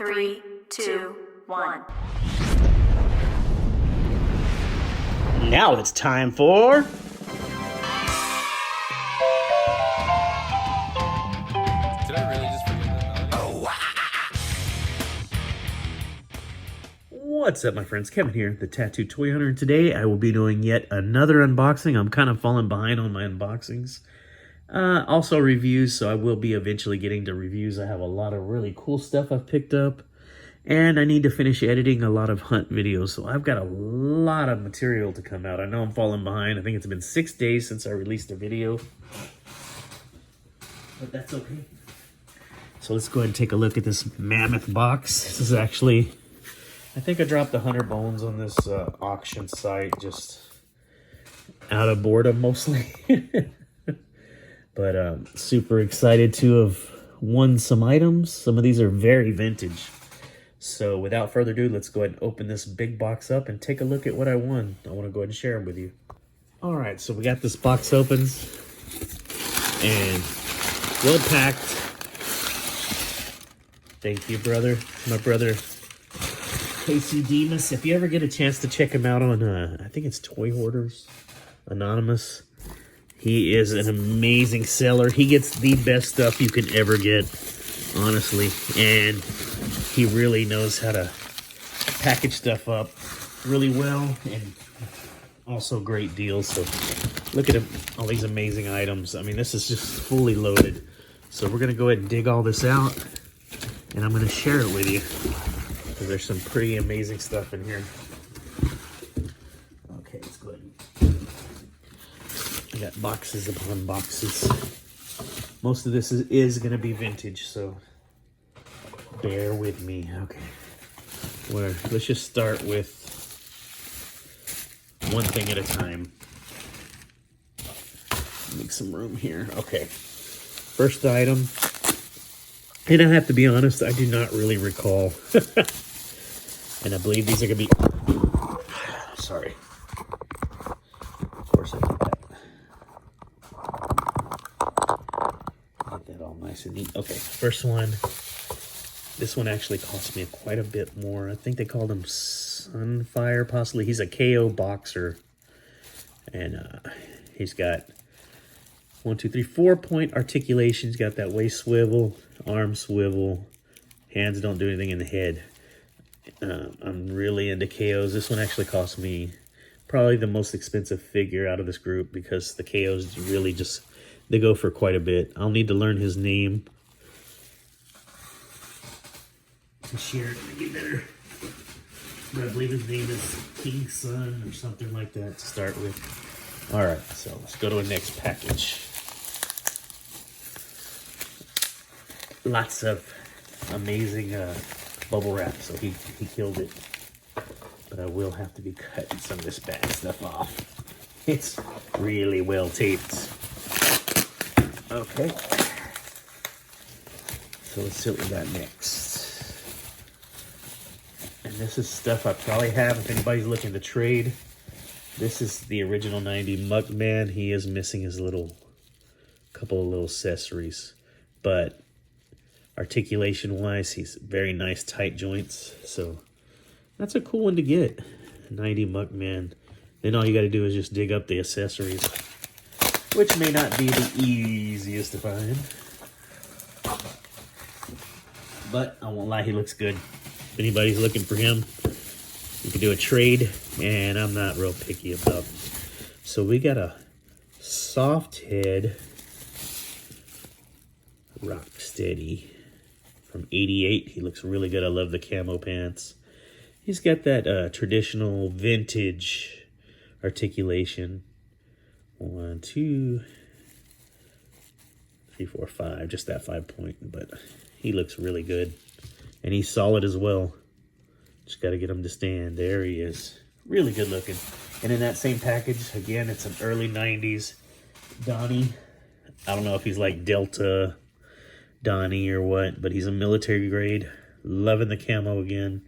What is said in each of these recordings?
3, 2, 1. Now it's time for... Did I really just forget that melody? What's up, my friends? Kevin here, the Tattoo Toy Hunter, and today I will be doing yet another unboxing. I'm kind of falling behind on my unboxings. Also reviews, so I will be eventually getting to reviews. I have a lot of really cool stuff I've picked up, and I need to finish editing a lot of hunt videos, so I've got a lot of material to come out. I know I'm falling behind. I think it's been 6 days since I released a video, but that's okay. So let's go ahead and take a look at this mammoth box. This is actually... I think I dropped 100 bones on this auction site, just out of boredom mostly. But super excited to have won some items. Some of these are very vintage. So without further ado, let's go ahead and open this big box up and take a look at what I won. I want to go ahead and share them with you. All right, so we got this box open and well packed. Thank you, brother. My brother... Casey Demas. If you ever get a chance to check him out on, I think it's Toy Hoarders Anonymous. He is an amazing seller. He gets the best stuff you can ever get, honestly. And he really knows how to package stuff up really well and also great deals. So look at him, all these amazing items. I mean, this is just fully loaded. So we're going to go ahead and dig all this out, and I'm going to share it with you. There's some pretty amazing stuff in here. Okay, let's go ahead. I got boxes upon boxes. Most of this is going to be vintage, so bear with me. Okay. Let's just start with one thing at a time. Make some room here. Okay. First item. And I have to be honest, I do not really recall. And I believe these are going to be... Sorry. Of course I did that. Get that all nice and neat. Okay, first one. This one actually cost me quite a bit more. I think they called him Sunfire, possibly. He's a KO boxer. And he's got 4-point articulation. He's got that waist swivel, arm swivel. Hands don't do anything in the head. I'm really into KOs. This one actually cost me probably the most expensive figure out of this group because the KOs really just, they go for quite a bit. I'll need to learn his name. Share it to get better. But I believe his name is King's Son or something like that to start with. Alright, so let's go to the next package. Lots of amazing bubble wrap, so he killed it. But I will have to be cutting some of this bad stuff off. It's really well taped. Okay. So let's see what we got next. And this is stuff I probably have if anybody's looking to trade. This is the original 90 Mugman. He is missing his couple of little accessories. But articulation wise, he's very nice tight joints, so that's a cool one to get. 90 Mugman. Then all you got to do is just dig up the accessories, which may not be the easiest to find, but I won't lie, he looks good. If anybody's looking for him, you can do a trade, and I'm not real picky about them. So we got a soft head Rocksteady from 88. He looks really good. I love the camo pants. He's got that traditional vintage articulation. 1, 2, 3, 4, 5. Just that 5-point, but he looks really good. And he's solid as well. Just got to get him to stand. There he is. Really good looking. And in that same package, again, it's an early 90s Donnie. I don't know if he's like Delta Donnie or what, but he's a military grade. Loving the camo again.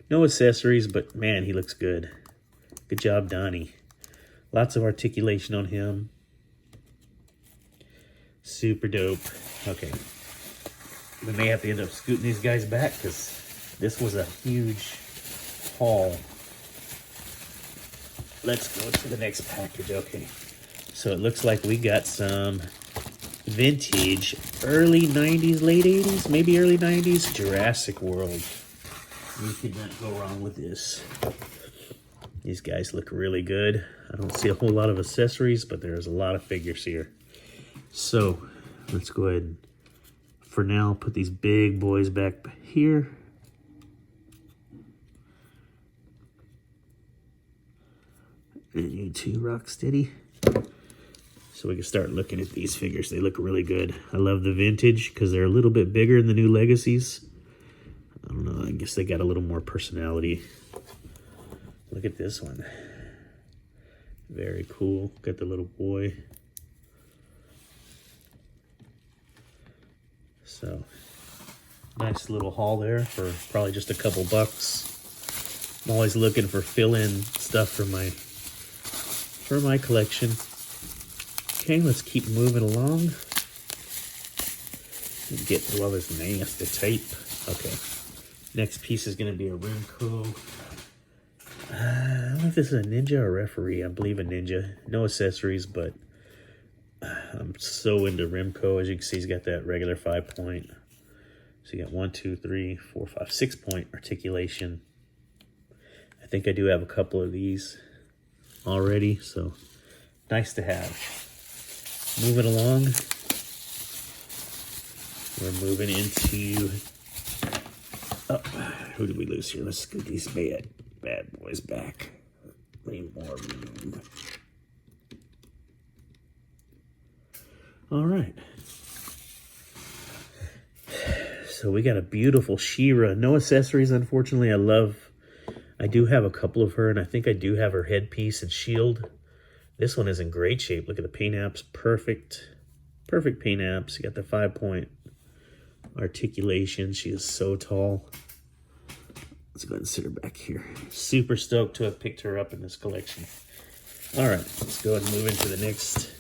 No accessories, but man, he looks good. Good job, Donnie. Lots of articulation on him. Super dope. Okay. We may have to end up scooting these guys back because This was a huge haul. Let's go to the next package. Okay, so it looks like we got some vintage early 90s, late 80s, maybe early 90s Jurassic World. We could not go wrong with this. These guys look really good. I don't see a whole lot of accessories, but there's a lot of figures here. So let's go ahead and, for now, put these big boys back here. And you too, Rocksteady. So we can start looking at these figures. They look really good. I love the vintage because they're a little bit bigger than the new Legacies. I don't know, I guess they got a little more personality. Look at this one. Very cool. Got the little boy. So, nice little haul there for probably just a couple bucks. I'm always looking for fill-in stuff for my collection. Okay, let's keep moving along. Get through all this nasty tape. Okay. Next piece is going to be a Remco. I don't know if this is a ninja or a referee. I believe a ninja. No accessories, but I'm so into Remco. As you can see, he's got that regular 5-point. So you got 1, 2, 3, 4, 5, 6-point articulation. I think I do have a couple of these already, so nice to have. Moving along, we're moving into, who did we lose here? Let's get these bad boys back. Need more room. All right. So we got a beautiful SheRa. No accessories, unfortunately. I do have a couple of her, and I think I do have her headpiece and shield. This one is in great shape. Look at the paint apps. Perfect. Perfect paint apps. You got the 5-point articulation. She is so tall. Let's go ahead and sit her back here. Super stoked to have picked her up in this collection. All right, let's go ahead and move into the next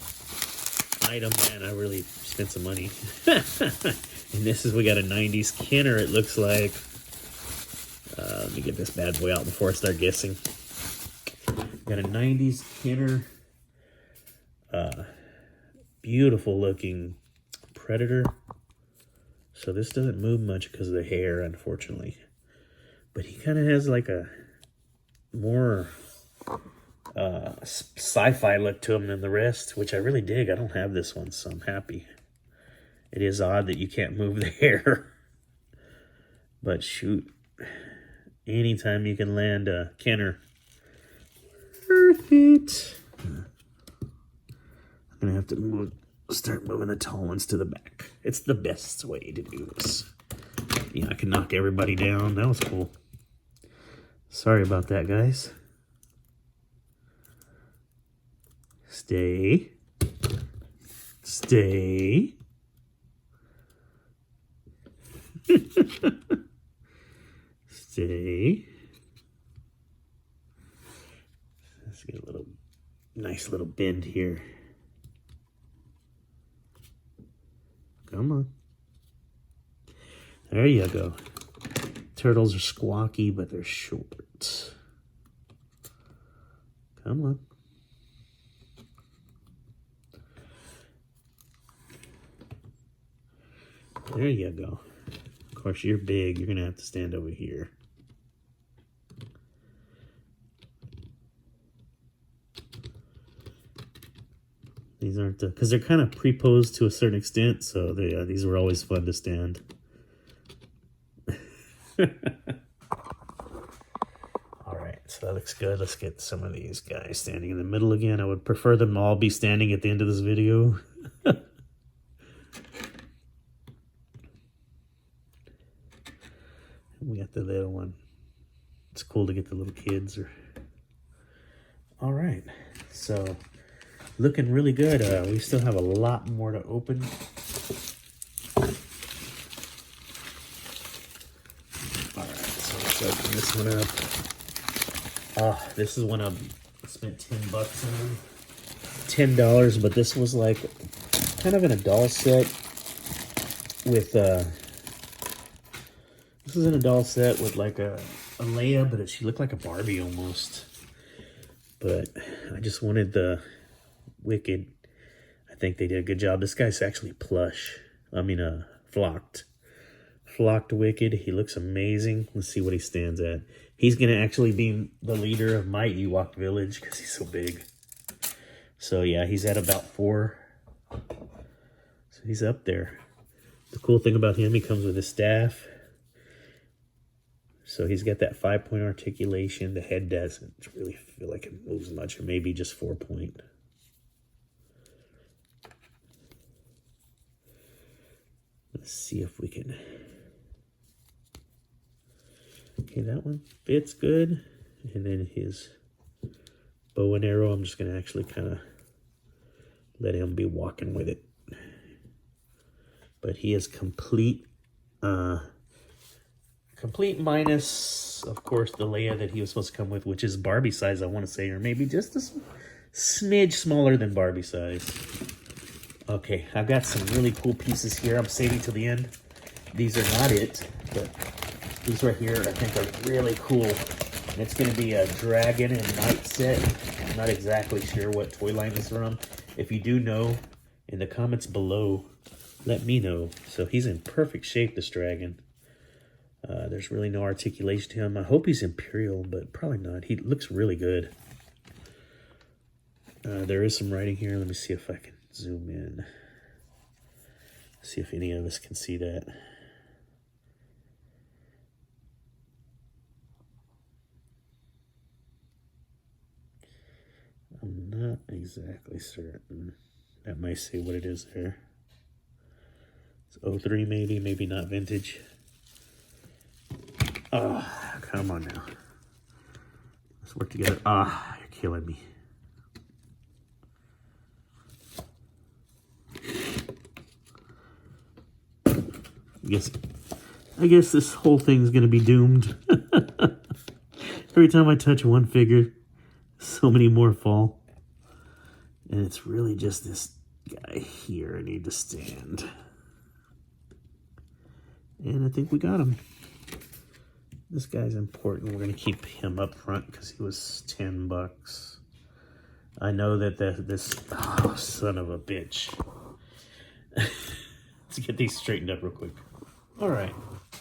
item. Man, I really spent some money. And this is, we got a 90s Kenner, it looks like. Let me get this bad boy out before I start guessing. Got a 90s Kenner. Beautiful looking Predator. So this doesn't move much because of the hair, unfortunately. But he kind of has like a more sci-fi look to him than the rest, which I really dig. I don't have this one, so I'm happy. It is odd that you can't move the hair. But shoot, anytime you can land a Kenner, worth it. I'm going to have to start moving the tall ones to the back. It's the best way to do this. Yeah, I can knock everybody down. That was cool. Sorry about that, guys. Stay. Stay. Stay. Let's get a little nice little bend here. Come on. There you go. Turtles are squawky, but they're short. Come on. There you go. Of course, you're big. You're going to have to stand over here. These aren't, because they're kind of pre-posed to a certain extent, so these were always fun to stand. Alright, so that looks good. Let's get some of these guys standing in the middle again. I would prefer them all be standing at the end of this video. We got the little one. It's cool to get the little kids. Alright, so looking really good. We still have a lot more to open. Alright, so let's open this one up. This is one I spent $10 on. $10, but this was like kind of in a doll set with this This is an doll set with like a Leia, but she looked like a Barbie almost. But I just wanted the Wicked. I think they did a good job. This guy's actually plush. I mean, flocked. Flocked Wicked. He looks amazing. Let's see what he stands at. He's going to actually be the leader of my Ewok village because he's so big. So yeah, he's at about 4. So he's up there. The cool thing about him, he comes with his staff. So he's got that 5-point articulation. The head doesn't really feel like it moves much, or maybe just 4-point. Let's see if we can... Okay, that one fits good. And then his bow and arrow, I'm just going to actually kind of let him be walking with it. But he is complete, complete minus, of course, the Leia that he was supposed to come with, which is Barbie size, I want to say, or maybe just a smidge smaller than Barbie size. Okay, I've got some really cool pieces here. I'm saving till the end. These are not it, but these right here I think are really cool. And it's going to be a dragon and knight set. I'm not exactly sure what toy line this is from. If you do know, in the comments below, let me know. So he's in perfect shape, this dragon. There's really no articulation to him. I hope he's Imperial, but probably not. He looks really good. There is some writing here. Let me see if I can zoom in. See if any of us can see that. I'm not exactly certain. That might say what it is there. It's 03 maybe, maybe not vintage. Oh, come on now. Let's work together. Ah, you're killing me. I guess this whole thing's gonna be doomed. Every time I touch one figure, so many more fall. And it's really just this guy here I need to stand. And I think we got him. This guy's important. We're gonna keep him up front because he was $10. I know that this oh, son of a bitch. Let's get these straightened up real quick. All right.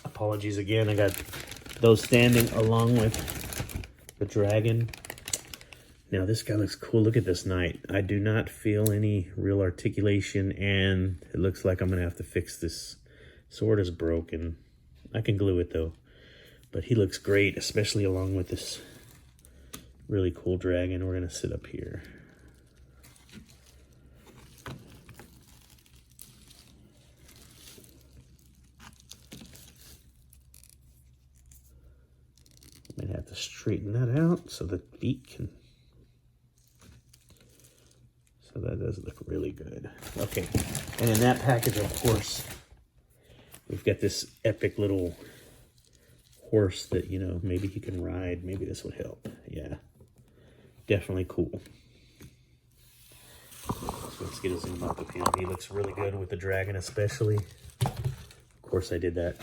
Apologies again. I got those standing along with the dragon. Now this guy looks cool. Look at this knight. I do not feel any real articulation, and it looks like I'm gonna have to fix this. Sword is broken. I can glue it though. But he looks great, especially along with this really cool dragon. We're gonna sit up here. Might have to straighten that out so the feet can... So that does look really good. Okay, and in that package, of course, we've got this epic little horse that, you know, maybe he can ride. Maybe this would help. Yeah, definitely cool. So let's get a zoom up of him. He looks really good with the dragon especially. Of course I did that.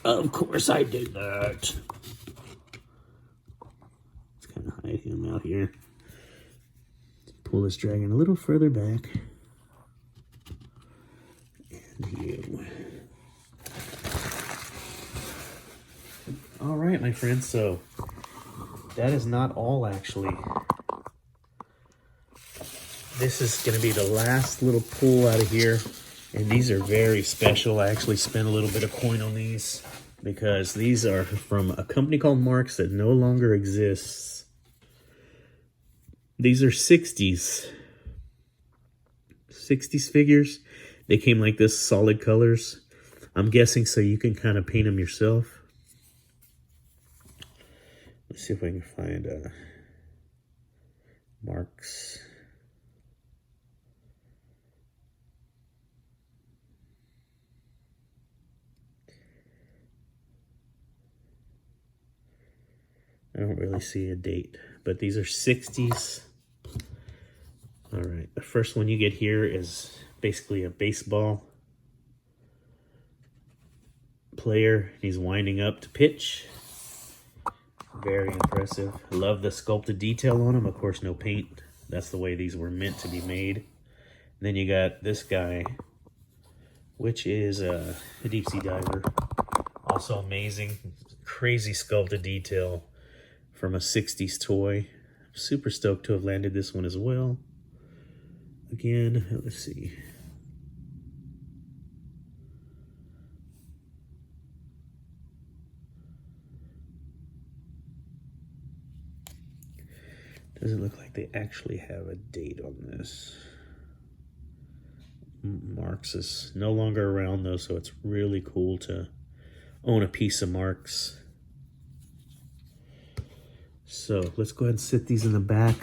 Of course I did that. Let's kind of hide him out here. Pull this dragon a little further back. And you. All right, my friends, so that is not all, actually. This is going to be the last little pull out of here, and these are very special. I actually spent a little bit of coin on these because these are from a company called Marks that no longer exists. These are 60s figures. They came like this, solid colors. I'm guessing so you can kind of paint them yourself. Let's see if I can find Marks. I don't really see a date, but these are 60s. All right, the first one you get here is basically a baseball player. He's winding up to pitch. Very impressive. Love the sculpted detail on him. Of course, no paint. That's the way these were meant to be made. And then you got this guy, which is a deep sea diver. Also amazing. Crazy sculpted detail from a 60s toy. Super stoked to have landed this one as well. Again, let's see. Doesn't look like they actually have a date on this. Marks is no longer around though, so it's really cool to own a piece of Marks. So let's go ahead and sit these in the back.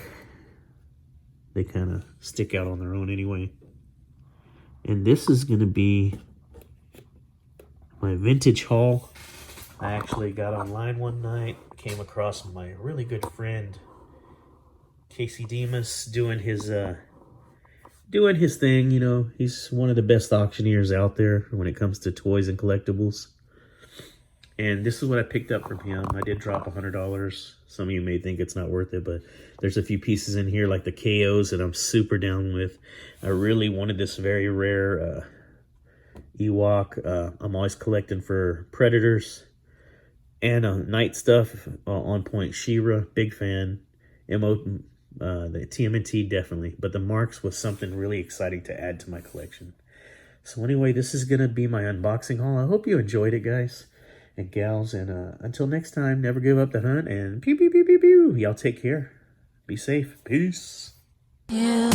They kind of stick out on their own anyway. And this is going to be my vintage haul. I actually got online one night, came across my really good friend Casey Demas doing his thing. You know, he's one of the best auctioneers out there when it comes to toys and collectibles. And this is what I picked up from him. I did drop $100. Some of you may think it's not worth it, but there's a few pieces in here like the KOs that I'm super down with. I really wanted this very rare Ewok. I'm always collecting for Predators and night stuff. On point SheRa, big fan. The TMNT definitely, but the Marks was something really exciting to add to my collection. So anyway, this is gonna be my unboxing haul. I hope you enjoyed it, guys and gals, and until next time, never give up the hunt, and pew pew pew pew pew. Y'all take care, be safe, peace. Yeah.